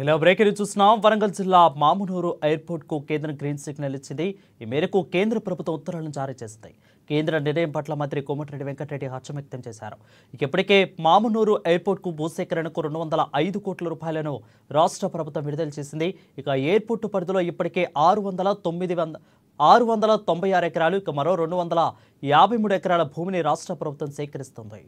ఇలా బ్రేకింగ్ చూస్తున్నాం. వరంగల్ జిల్లా మామునూరు ఎయిర్పోర్ట్ కు కేంద్రం గ్రీన్ సిగ్నల్ ఇచ్చింది. ఈ మేరకు కేంద్ర ప్రభుత్వం ఉత్తర్వులను జారీ చేసింది. కేంద్ర నిర్ణయం పట్ల మంత్రి కోమటిరెడ్డి వెంకటరెడ్డి హర్షం వ్యక్తం చేశారు. ఇప్పటికే మామునూరు ఎయిర్పోర్ట్ కు భూసేకరణకు 205 కోట్ల రూపాయలను రాష్ట్ర ప్రభుత్వం విడుదల చేసింది. ఇక ఎయిర్పోర్టు పరిధిలో ఇప్పటికే 696 ఎకరాలు, ఇక మరో 253 ఎకరాల భూమిని రాష్ట్ర ప్రభుత్వం సేకరిస్తుంది.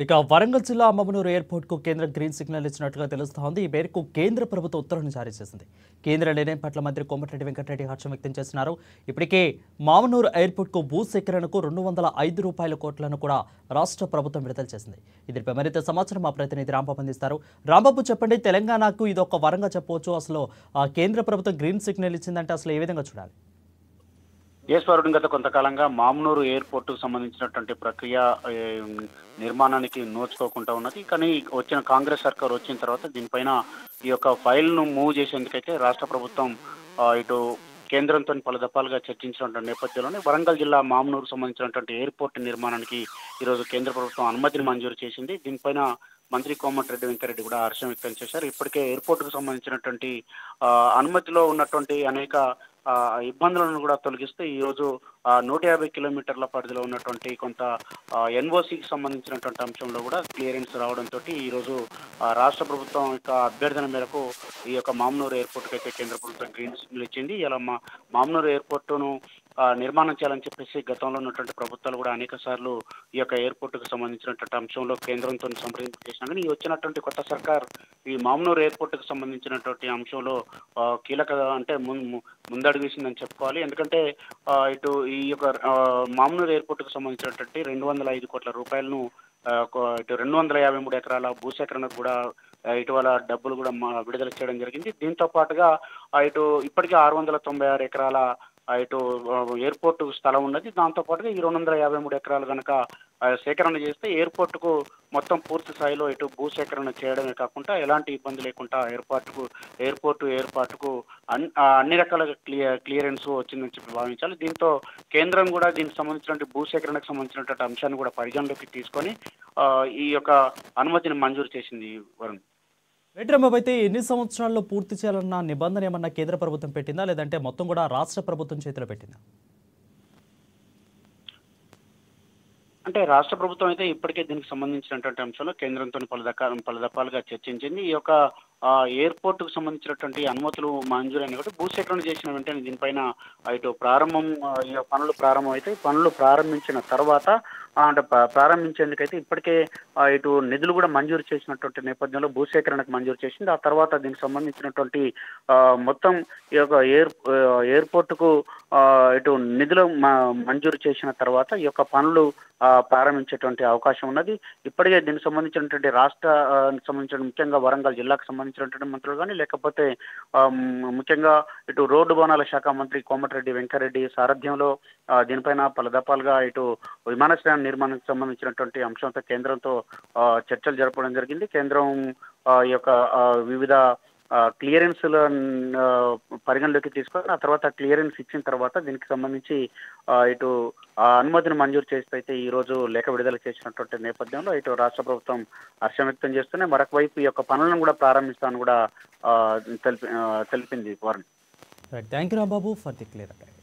ఇక వరంగల్ జిల్లా మామునూరు ఎయిర్పోర్ట్ కు కేంద్ర గ్రీన్ సిగ్నల్ ఇచ్చినట్లుగా తెలుస్తోంది. ఈ మేరకు కేంద్ర ప్రభుత్వం ఉత్తర్వులను జారీ చేసింది. కేంద్ర నిర్ణయం పట్ల మంత్రి కోమటిరెడ్డి వెంకటరెడ్డి హర్షం వ్యక్తం చేస్తున్నారు. ఇప్పటికే మామునూరు ఎయిర్పోర్ట్ కు భూసేకరణకు 205 కోట్లను కూడా రాష్ట్ర ప్రభుత్వం విడుదల చేసింది. దీనిపై మరింత సమాచారం మా ప్రతినిధి రాంబాబు అందిస్తారు. రాంబాబు, చెప్పండి, తెలంగాణకు ఇది ఒక వరంగా చెప్పవచ్చు. అసలు కేంద్ర ప్రభుత్వం గ్రీన్ సిగ్నల్ ఇచ్చిందంటే అసలు ఏ విధంగా చూడాలి? ఈశ్వరుడు గత కొంతకాలంగా మామునూరు ఎయిర్పోర్టుకు సంబంధించినటువంటి ప్రక్రియ నిర్మాణానికి నోచుకోకుండా ఉన్నది. కానీ వచ్చిన కాంగ్రెస్ సర్కార్ వచ్చిన తర్వాత దీనిపైన ఈ యొక్క ఫైల్ను మూవ్ చేసేందుకైతే రాష్ట్ర ప్రభుత్వం ఇటు కేంద్రంతో పలు దఫాలుగా చర్చించినటువంటి నేపథ్యంలోనే వరంగల్ జిల్లా మామునూరు సంబంధించినటువంటి ఎయిర్పోర్ట్ నిర్మాణానికి ఈరోజు కేంద్ర ప్రభుత్వం అనుమతిని మంజూరు చేసింది. దీనిపైన మంత్రి కోమటిరెడ్డి వెంకటరెడ్డి కూడా హర్షం వ్యక్తం చేశారు. ఇప్పటికే ఎయిర్పోర్టుకు సంబంధించినటువంటి అనుమతిలో ఉన్నటువంటి అనేక ఇబ్బందులను కూడా తొలగిస్తే ఈరోజు 150 కిలోమీటర్ల పరిధిలో ఉన్నటువంటి కొంత ఎన్ఓసికి సంబంధించినటువంటి అంశంలో కూడా క్లియరెన్స్ రావడంతో ఈరోజు రాష్ట్ర ప్రభుత్వం యొక్క అభ్యర్థన మేరకు ఈ యొక్క మామునూరు ఎయిర్పోర్ట్కి అయితే కేంద్ర ప్రభుత్వం గ్రీన్ సిగ్నల్ ఇచ్చింది. ఇలా మామునూరు ఎయిర్పోర్టును నిర్మాణం చేయాలని చెప్పేసి గతంలో ఉన్నటువంటి ప్రభుత్వాలు కూడా అనేక సార్లు ఈ యొక్క ఎయిర్పోర్టుకు సంబంధించినటువంటి అంశంలో కేంద్రంతో సంప్రదింపు చేసినా కానీ వచ్చినటువంటి కొత్త సర్కార్ ఈ మామునూరు ఎయిర్పోర్టుకు సంబంధించినటువంటి అంశంలో కీలక అంటే ముందడుగు వేసిందని చెప్పుకోవాలి. ఎందుకంటే ఇటు ఈ యొక్క మామునూరు ఎయిర్పోర్టుకు సంబంధించినటువంటి 205 కోట్ల రూపాయలను ఇటు 253 ఎకరాల భూసేకరణకు కూడా ఇటీవల డబ్బులు కూడా విడుదల చేయడం జరిగింది. దీంతో పాటుగా ఇటు ఇప్పటికే 696 ఎకరాల ఇటు ఎయిర్పోర్ట్ స్థలం ఉన్నది. దాంతో పాటుగా ఈ 253 ఎకరాలు కనుక సేకరణ చేస్తే ఎయిర్పోర్టుకు మొత్తం పూర్తి స్థాయిలో ఇటు భూసేకరణ చేయడమే కాకుండా ఎలాంటి ఇబ్బంది లేకుండా ఎయిర్పోర్టు ఏర్పాటుకు అన్ని రకాల క్లియరెన్స్ వచ్చిందని చెప్పి భావించాలి. దీంతో కేంద్రం కూడా దీనికి సంబంధించినటువంటి భూసేకరణకు సంబంధించినటువంటి అంశాన్ని కూడా పరిగణలోకి తీసుకొని ఈ యొక్క అనుమతిని మంజూరు చేసింది వరుణ్. రైట్ రాంబాబు, అయితే ఎన్ని సంవత్సరాల్లో పూర్తి చేయాలన్న నిబంధన ఏమన్నా కేంద్ర ప్రభుత్వం పెట్టిందా, లేదంటే మొత్తం కూడా రాష్ట్ర ప్రభుత్వం చేతిలో పెట్టిందా? అంటే రాష్ట్ర ప్రభుత్వం అయితే ఇప్పటికే దీనికి సంబంధించినటువంటి అంశంలో కేంద్రంతో పలు దఫాలుగా చర్చించింది. ఈ యొక్క ఎయిర్పోర్టుకు సంబంధించినటువంటి అనుమతులు మంజూరైన కాబట్టి భూసేకరణ చేసిన వెంటనే దీనిపైన ఇటు ఈ పనులు ప్రారంభం అయితే పనులు ప్రారంభించిన తర్వాత అంటే ప్రారంభించేందుకైతే ఇప్పటికే ఇటు నిధులు కూడా మంజూరు చేసినటువంటి నేపథ్యంలో భూసేకరణకు మంజూరు చేసింది. ఆ తర్వాత దీనికి సంబంధించినటువంటి మొత్తం ఈ యొక్క ఎయిర్పోర్టుకు ఇటు నిధులు మంజూరు చేసిన తర్వాత ఈ యొక్క పనులు ప్రారంభించేటువంటి అవకాశం ఉన్నది. ఇప్పటికే దీనికి సంబంధించినటువంటి రాష్ట్రానికి సంబంధించిన ముఖ్యంగా వరంగల్ జిల్లాకు సంబంధించినటువంటి మంత్రులు కానీ లేకపోతే ముఖ్యంగా ఇటు రోడ్డు భవనాల శాఖ మంత్రి కోమటిరెడ్డి వెంకరెడ్డి సారథ్యంలో దీనిపైన పలు దఫాలుగా ఇటు విమానాశ్రయం నిర్మాణానికి సంబంధించినటువంటి అంశంతో కేంద్రంతో చర్చలు జరపడం జరిగింది. కేంద్రం ఈ యొక్క వివిధ క్లియరెన్స్ల పరిగణలోకి తీసుకొని ఆ తర్వాత క్లియరెన్స్ ఇచ్చిన తర్వాత దీనికి సంబంధించి ఇటు అనుమతిని మంజూరు చేస్తే అయితే ఈ రోజు లేఖ విడుదల చేసినటువంటి నేపథ్యంలో ఇటు రాష్ట్ర ప్రభుత్వం హర్షం వ్యక్తం చేస్తూనే మరొక వైపు ఈ యొక్క పనులను కూడా ప్రారంభిస్తామని కూడా తెలిపింది. Thank you Rambabu for the clear update.